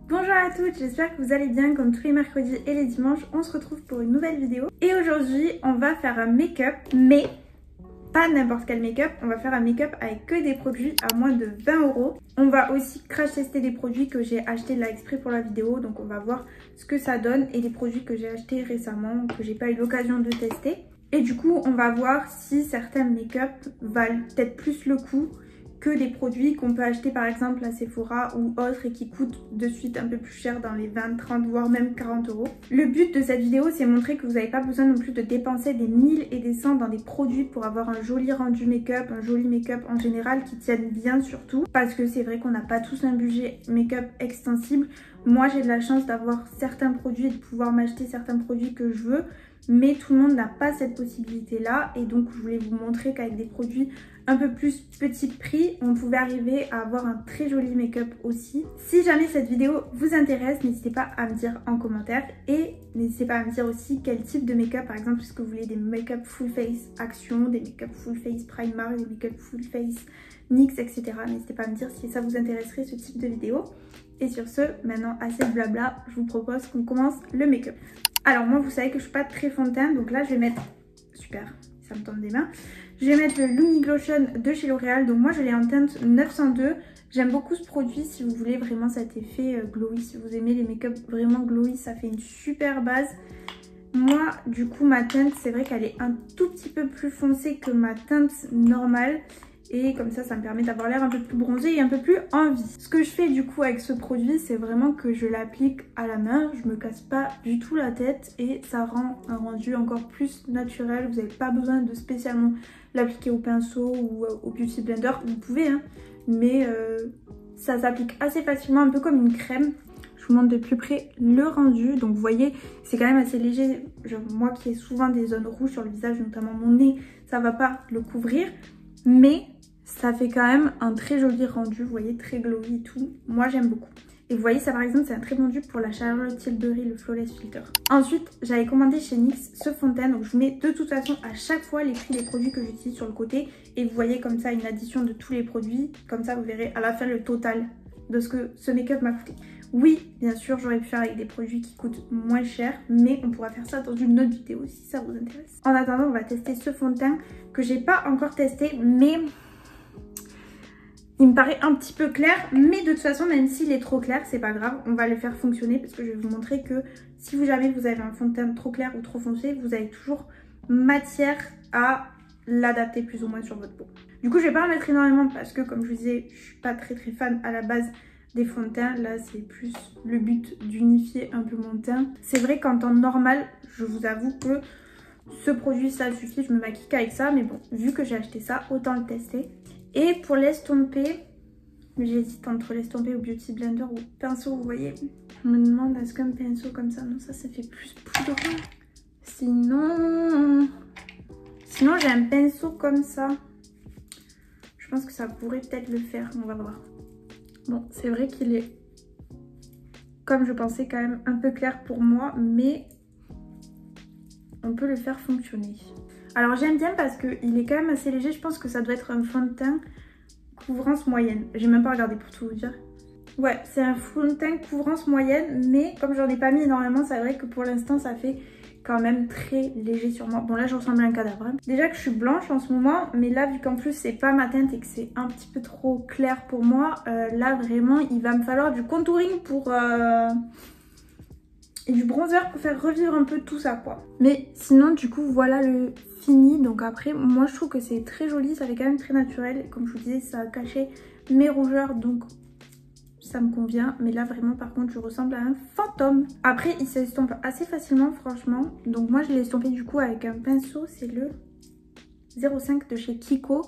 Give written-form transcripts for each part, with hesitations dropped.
Bonjour à toutes, j'espère que vous allez bien. Comme tous les mercredis et les dimanches, on se retrouve pour une nouvelle vidéo. Et aujourd'hui, on va faire un make-up, mais pas n'importe quel make-up. On va faire un make-up avec que des produits à moins de 20 €. On va aussi crash tester des produits que j'ai achetés là exprès pour la vidéo. Donc on va voir ce que ça donne et des produits que j'ai achetés récemment, que j'ai pas eu l'occasion de tester. Et du coup, on va voir si certains make-up valent peut-être plus le coup que des produits qu'on peut acheter par exemple à Sephora ou autres et qui coûtent de suite un peu plus cher dans les 20, 30 voire même 40 €. Le but de cette vidéo, c'est montrer que vous n'avez pas besoin non plus de dépenser des 1000 et des 100 dans des produits pour avoir un joli rendu make-up, un joli make-up en général qui tienne bien surtout, parce que c'est vrai qu'on n'a pas tous un budget make-up extensible. Moi j'ai de la chance d'avoir certains produits et de pouvoir m'acheter certains produits que je veux, mais tout le monde n'a pas cette possibilité là, et donc je voulais vous montrer qu'avec des produits un peu plus petit prix, on pouvait arriver à avoir un très joli make-up aussi. Si jamais cette vidéo vous intéresse, n'hésitez pas à me dire en commentaire et n'hésitez pas à me dire aussi quel type de make-up, par exemple, est-ce que vous voulez des make-up full face action, des make-up full face primer, des make-up full face NYX, etc. N'hésitez pas à me dire si ça vous intéresserait ce type de vidéo. Et sur ce, maintenant assez de blabla, je vous propose qu'on commence le make-up. Alors moi, vous savez que je suis pas très fond de teint, donc là je vais mettre, super, ça me tombe des mains. Je vais mettre le Lumi Glotion de chez L'Oréal. Donc moi je l'ai en teinte 902. J'aime beaucoup ce produit si vous voulez vraiment cet effet glowy. Si vous aimez les make-up vraiment glowy, ça fait une super base. Moi du coup ma teinte, c'est vrai qu'elle est un tout petit peu plus foncée que ma teinte normale. Et comme ça me permet d'avoir l'air un peu plus bronzé et un peu plus en vie. Ce que je fais du coup avec ce produit, c'est vraiment que je l'applique à la main. Je me casse pas du tout la tête et ça rend un rendu encore plus naturel. Vous n'avez pas besoin de spécialement l'appliquer au pinceau ou au beauty blender. Vous pouvez hein, mais ça s'applique assez facilement, un peu comme une crème. Je vous montre de plus près le rendu. Donc vous voyez, c'est quand même assez léger. Moi qui ai souvent des zones rouges sur le visage, notamment mon nez, ça va pas le couvrir. Mais ça fait quand même un très joli rendu, vous voyez, très glowy et tout. Moi j'aime beaucoup. Et vous voyez, ça par exemple, c'est un très bon dupe pour la Charlotte Tilbury, le Flawless Filter. Ensuite, j'avais commandé chez NYX ce fond de teint. Donc je vous mets de toute façon à chaque fois les prix des produits que j'utilise sur le côté. Et vous voyez comme ça une addition de tous les produits. Comme ça, vous verrez à la fin le total de ce que ce make-up m'a coûté. Oui, bien sûr, j'aurais pu faire avec des produits qui coûtent moins cher, mais on pourra faire ça dans une autre vidéo si ça vous intéresse. En attendant, on va tester ce fond de teint que j'ai pas encore testé, mais il me paraît un petit peu clair. Mais de toute façon, même s'il est trop clair, c'est pas grave, on va le faire fonctionner parce que je vais vous montrer que si jamais vous avez un fond de teint trop clair ou trop foncé, vous avez toujours matière à l'adapter plus ou moins sur votre peau. Du coup, je vais pas en mettre énormément parce que, comme je vous disais, je suis pas très fan à la base des fonds de teint. Là c'est plus le but d'unifier un peu mon teint. C'est vrai qu'en temps normal, je vous avoue que ce produit ça suffit, je me maquille qu'avec ça, mais bon, vu que j'ai acheté ça, autant le tester. Et pour l'estomper, j'hésite entre l'estomper ou beauty blender ou pinceau, vous voyez. Je me demande est-ce qu'un pinceau comme ça, non, ça fait plus poudreux. Sinon j'ai un pinceau comme ça, je pense que ça pourrait peut-être le faire, on va voir. Bon, c'est vrai qu'il est, comme je pensais, quand même un peu clair pour moi, mais on peut le faire fonctionner. Alors j'aime bien parce qu'il est quand même assez léger, je pense que ça doit être un fond de teint couvrance moyenne. J'ai même pas regardé pour tout vous dire. Ouais, c'est un fond de teint couvrance moyenne, mais comme j'en ai pas mis énormément, c'est vrai que pour l'instant ça fait quand même très léger sur moi. Bon là je ressemble à un cadavre. Déjà que je suis blanche en ce moment, mais là vu qu'en plus c'est pas ma teinte et que c'est un petit peu trop clair pour moi, là vraiment il va me falloir du contouring pour et du bronzer pour faire revivre un peu tout ça quoi. Mais sinon du coup voilà le fini. Donc après moi je trouve que c'est très joli, ça fait quand même très naturel. Comme je vous disais, ça a caché mes rougeurs donc ça me convient, mais là vraiment par contre je ressemble à un fantôme. Après il s'estompe assez facilement franchement, donc moi je l'ai estompé du coup avec un pinceau, c'est le 05 de chez Kiko.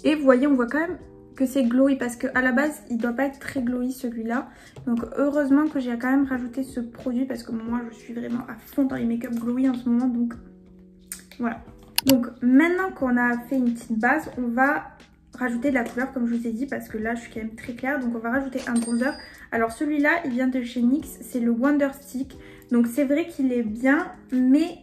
Et vous voyez, on voit quand même que c'est glowy parce qu'à la base il doit pas être très glowy celui-là. Donc heureusement que j'ai quand même rajouté ce produit parce que moi je suis vraiment à fond dans les make-up glowy en ce moment, donc voilà. Donc maintenant qu'on a fait une petite base, on va rajouter de la couleur comme je vous ai dit parce que là je suis quand même très claire, donc on va rajouter un bronzer. Alors celui-là il vient de chez NYX, c'est le Wonder Stick, donc c'est vrai qu'il est bien, mais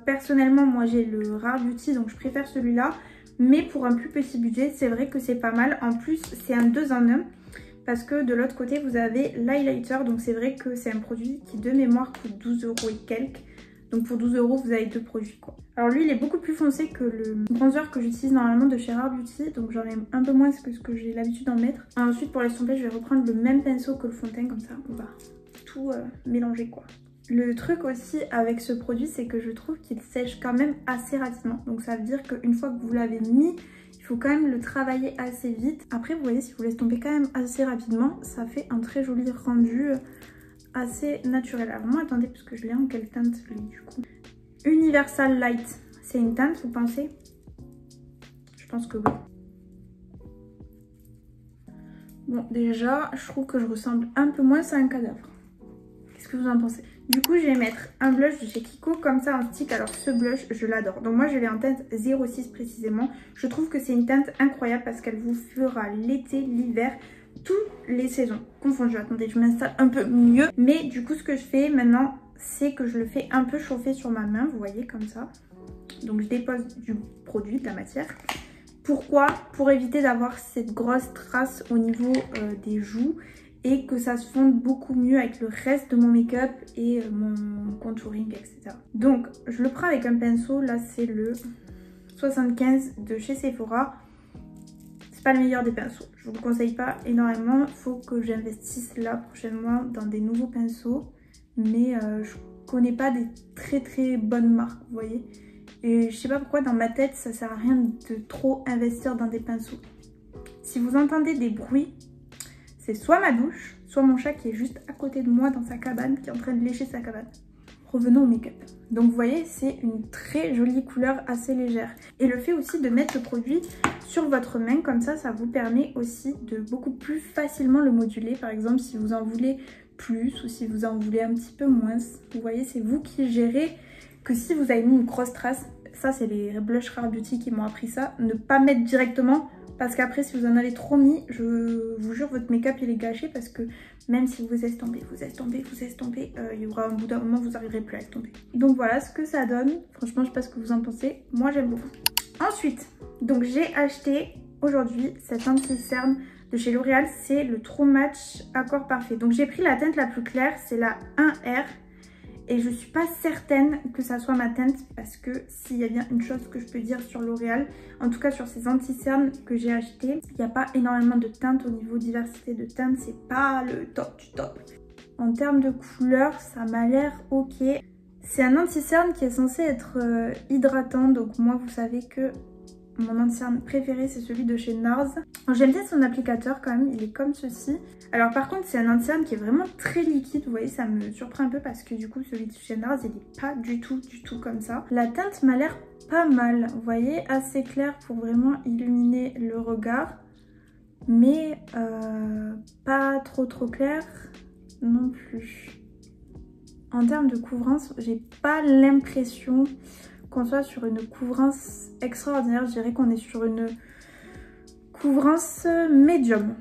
personnellement moi j'ai le Rare Beauty donc je préfère celui-là, mais pour un plus petit budget c'est vrai que c'est pas mal. En plus c'est un 2 en 1, parce que de l'autre côté vous avez l'highlighter. Donc c'est vrai que c'est un produit qui de mémoire coûte 12 € et quelques. Donc pour 12 € vous avez deux produits quoi. Alors lui il est beaucoup plus foncé que le bronzer que j'utilise normalement de chez Rare Beauty. Donc j'en ai un peu moins que ce que j'ai l'habitude d'en mettre. Ensuite pour l'estomper je vais reprendre le même pinceau que le fond de teint, comme ça on va tout mélanger quoi. Le truc aussi avec ce produit c'est que je trouve qu'il sèche quand même assez rapidement. Donc ça veut dire qu'une fois que vous l'avez mis, il faut quand même le travailler assez vite. Après vous voyez, si vous l'estompez quand même assez rapidement, ça fait un très joli rendu assez naturel. Alors moi attendez, parce que je l'ai en quelle teinte lui du coup. Universal Light, c'est une teinte vous pensez? Je pense que oui. Bon déjà je trouve que je ressemble un peu moins à un cadavre. Qu'est-ce que vous en pensez? Du coup je vais mettre un blush de chez Kiko comme ça en stick. Alors ce blush je l'adore. Donc moi je l'ai en teinte 06 précisément. Je trouve que c'est une teinte incroyable parce qu'elle vous fera l'été, l'hiver, toutes les saisons confondues. Attendez, je m'installe un peu mieux. Mais du coup ce que je fais maintenant c'est que je le fais un peu chauffer sur ma main, vous voyez comme ça. Donc je dépose du produit, de la matière. Pourquoi? Pour éviter d'avoir cette grosse trace au niveau des joues et que ça se fonde beaucoup mieux avec le reste de mon make-up et mon contouring, etc. Donc je le prends avec un pinceau, là c'est le 75 de chez Sephora. C'est pas le meilleur des pinceaux, je vous le conseille pas énormément. Il faut que j'investisse là prochainement dans des nouveaux pinceaux, mais je connais pas des très bonnes marques, vous voyez. Et je sais pas pourquoi dans ma tête ça sert à rien de trop investir dans des pinceaux. Si vous entendez des bruits, c'est soit ma douche, soit mon chat qui est juste à côté de moi dans sa cabane, qui est en train de lécher sa cabane. Revenons au make-up. Donc vous voyez, c'est une très jolie couleur assez légère. Et le fait aussi de mettre le produit sur votre main, comme ça, ça vous permet aussi de beaucoup plus facilement le moduler. Par exemple, si vous en voulez plus ou si vous en voulez un petit peu moins. Vous voyez, c'est vous qui gérez. Que si vous avez mis une grosse trace, ça c'est les blush Rare Beauty qui m'ont appris ça, ne pas mettre directement. Parce qu'après si vous en avez trop mis, je vous jure votre make-up il est gâché. Parce que même si vous estompez, il y aura un bout d'un moment vous n'arriverez plus à estomper. Donc voilà ce que ça donne. Franchement je sais pas ce que vous en pensez, moi j'aime beaucoup. Ensuite, donc j'ai acheté aujourd'hui cette anti-cerne de chez L'Oréal. C'est le True Match Accord Parfait. Donc j'ai pris la teinte la plus claire, c'est la 1R. Et je suis pas certaine que ça soit ma teinte parce que s'il y a bien une chose que je peux dire sur L'Oréal, en tout cas sur ces anti-cernes que j'ai acheté, il n'y a pas énormément de teintes au niveau diversité de teintes, c'est pas le top du top. En termes de couleur, ça m'a l'air ok. C'est un anti-cerne qui est censé être hydratant, donc moi vous savez que mon anti-cerne préféré c'est celui de chez NARS. J'aime bien son applicateur quand même, il est comme ceci. Alors par contre c'est un anti-cerne qui est vraiment très liquide, vous voyez ça me surprend un peu parce que du coup celui de chez NARS il est pas du tout comme ça. La teinte m'a l'air pas mal, vous voyez, assez claire pour vraiment illuminer le regard. Mais pas trop clair non plus. En termes de couvrance, j'ai pas l'impression qu'on soit sur une couvrance extraordinaire. Je dirais qu'on est sur une couvrance médium.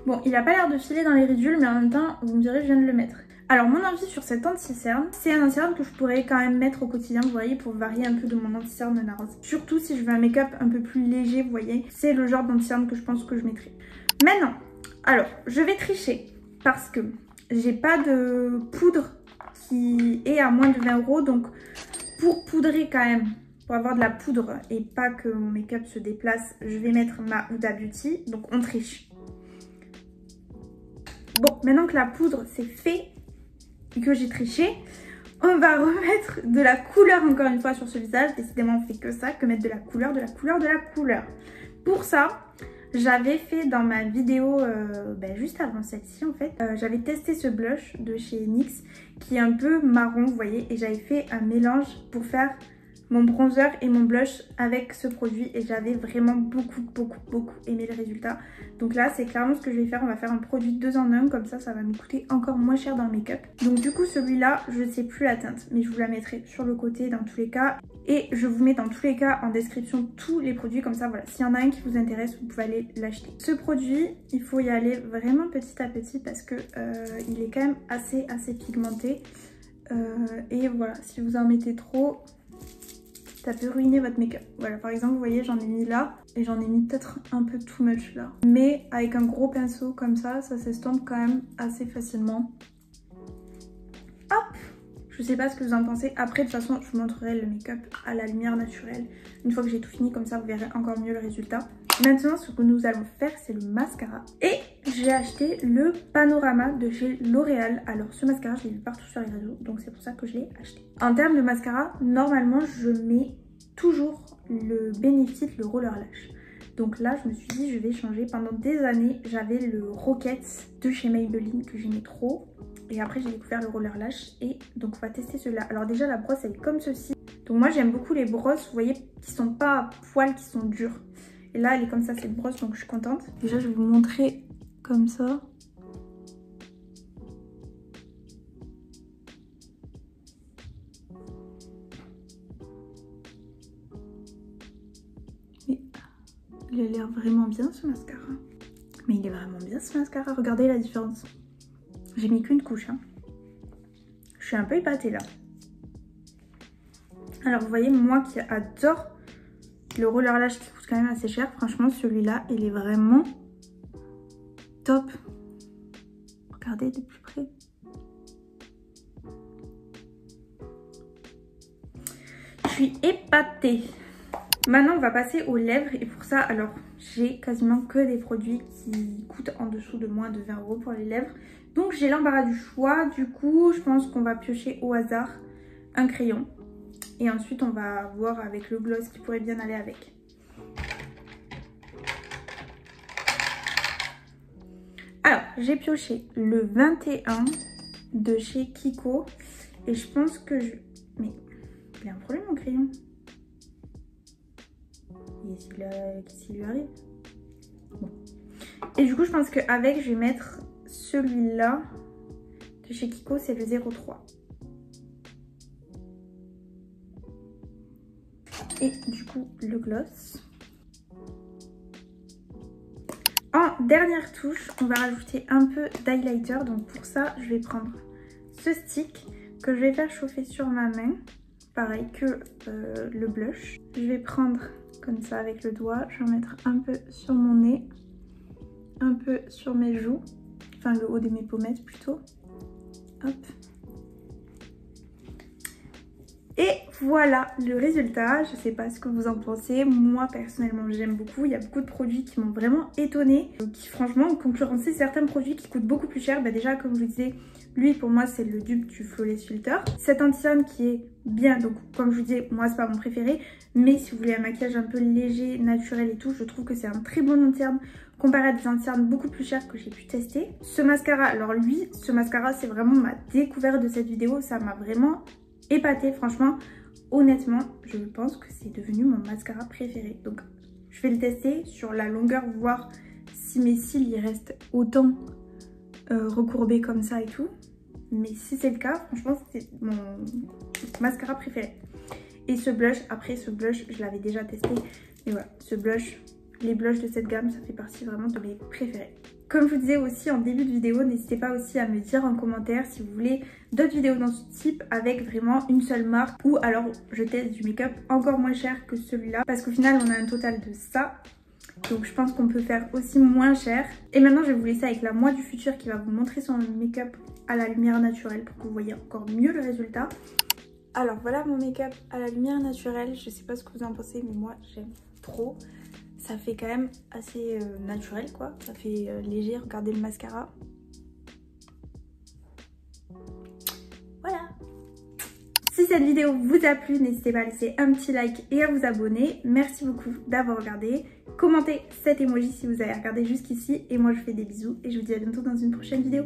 Bon, il a pas l'air de filer dans les ridules, mais en même temps, vous me direz, je viens de le mettre. Alors, mon avis sur cet anti-cerne, c'est un anti-cerne que je pourrais quand même mettre au quotidien, vous voyez, pour varier un peu de mon anti-cerne NARS. Surtout si je veux un make-up un peu plus léger, vous voyez. C'est le genre d'anti-cerne que je pense que je mettrai. Maintenant, alors, je vais tricher parce que j'ai pas de poudre qui est à moins de 20 €, donc pour poudrer quand même, pour avoir de la poudre et pas que mon make-up se déplace, je vais mettre ma Huda Beauty, donc on triche. Bon, maintenant que la poudre c'est fait et que j'ai triché, on va remettre de la couleur encore une fois sur ce visage. Décidément on fait que ça, que mettre de la couleur. Pour ça, j'avais fait dans ma vidéo juste avant celle-ci en fait, j'avais testé ce blush de chez NYX qui est un peu marron, vous voyez, et j'avais fait un mélange pour faire mon bronzer et mon blush avec ce produit et j'avais vraiment beaucoup aimé le résultat. Donc là c'est clairement ce que je vais faire, on va faire un produit 2 en 1, comme ça ça va nous coûter encore moins cher dans le make-up. Donc du coup celui-là je ne sais plus la teinte, mais je vous la mettrai sur le côté dans tous les cas. Et je vous mets dans tous les cas en description tous les produits, comme ça voilà, s'il y en a un qui vous intéresse vous pouvez aller l'acheter. Ce produit il faut y aller vraiment petit à petit parce que il est quand même assez pigmenté. Et voilà, si vous en mettez trop, ça peut ruiner votre make-up. Voilà, par exemple, vous voyez, j'en ai mis là et j'en ai mis peut-être un peu too much là. Mais avec un gros pinceau comme ça s'estompe quand même assez facilement. Hop! Je sais pas ce que vous en pensez. Après, de toute façon, je vous montrerai le make-up à la lumière naturelle. Une fois que j'ai tout fini, comme ça, vous verrez encore mieux le résultat. Maintenant, ce que nous allons faire, c'est le mascara. Et j'ai acheté le Panorama de chez L'Oréal. Alors, ce mascara, je l'ai vu partout sur les réseaux, donc c'est pour ça que je l'ai acheté. En termes de mascara, normalement, je mets toujours le Benefit, le Roller Lash. Donc là, je me suis dit, je vais changer. Pendant des années, j'avais le Rocket de chez Maybelline que j'aimais trop. Et après, j'ai découvert le Roller Lash. Et donc, on va tester celui-là. Alors déjà, la brosse, elle est comme ceci. Donc moi, j'aime beaucoup les brosses, vous voyez, qui sont pas à poils, qui sont dures. Et là, elle est comme ça, cette brosse, donc je suis contente. Déjà, je vais vous montrer comme ça. Mais il a l'air vraiment bien, ce mascara. Mais il est vraiment bien, ce mascara. Regardez la différence. J'ai mis qu'une couche, hein. Je suis un peu épatée, là. Alors, vous voyez, moi qui adore le Roller Lash qui coûte quand même assez cher, franchement, celui-là, il est vraiment top. Regardez de plus près. Je suis épatée. Maintenant, on va passer aux lèvres. Et pour ça, alors, j'ai quasiment que des produits qui coûtent en dessous de moins de 20 € pour les lèvres. Donc, j'ai l'embarras du choix. Du coup, je pense qu'on va piocher au hasard un crayon. Et ensuite, on va voir avec le gloss qui pourrait bien aller avec. Alors, j'ai pioché le 21 de chez Kiko. Et je pense que je... Mais, il y a un problème mon crayon. Qu'est-ce qui lui arrive? Bon. Et du coup, je pense qu'avec, je vais mettre celui-là de chez Kiko. C'est le 03. Et du coup, le gloss. En dernière touche, on va rajouter un peu d'highlighter. Donc pour ça, je vais prendre ce stick que je vais faire chauffer sur ma main. Pareil que le blush. Je vais prendre comme ça avec le doigt. Je vais en mettre un peu sur mon nez. Un peu sur mes joues. Enfin le haut de mes pommettes plutôt. Hop. Et voilà le résultat. Je sais pas ce que vous en pensez. Moi personnellement j'aime beaucoup. Il y a beaucoup de produits qui m'ont vraiment étonnée, qui franchement ont concurrencé certains produits qui coûtent beaucoup plus cher. Bah déjà comme je vous disais, lui pour moi c'est le dupe du Flawless Filter. Cet anti-cerne qui est bien, donc comme je vous disais, moi c'est pas mon préféré. Mais si vous voulez un maquillage un peu léger, naturel et tout, je trouve que c'est un très bon anti-cerne comparé à des anti-cernes beaucoup plus chers que j'ai pu tester. Ce mascara, alors lui, ce mascara c'est vraiment ma découverte de cette vidéo. Ça m'a vraiment épatée, franchement. Honnêtement, je pense que c'est devenu mon mascara préféré. Donc, je vais le tester sur la longueur, voir si mes cils ils restent autant recourbés comme ça et tout. Mais si c'est le cas, franchement, c'est mon mascara préféré. Et ce blush, après ce blush, je l'avais déjà testé. Mais voilà, ce blush, les blushs de cette gamme, ça fait partie vraiment de mes préférés. Comme je vous disais aussi en début de vidéo, n'hésitez pas aussi à me dire en commentaire si vous voulez d'autres vidéos dans ce type avec vraiment une seule marque, ou alors je teste du make-up encore moins cher que celui-là, parce qu'au final on a un total de ça, donc je pense qu'on peut faire aussi moins cher. Et maintenant je vais vous laisser avec la moi du futur qui va vous montrer son make-up à la lumière naturelle pour que vous voyez encore mieux le résultat. Alors voilà mon make-up à la lumière naturelle, je sais pas ce que vous en pensez mais moi j'aime trop. Ça fait quand même assez naturel quoi, ça fait léger, regardez le mascara. Voilà. Si cette vidéo vous a plu, n'hésitez pas à laisser un petit like et à vous abonner. Merci beaucoup d'avoir regardé. Commentez cet emoji si vous avez regardé jusqu'ici. Et moi je vous fais des bisous et je vous dis à bientôt dans une prochaine vidéo.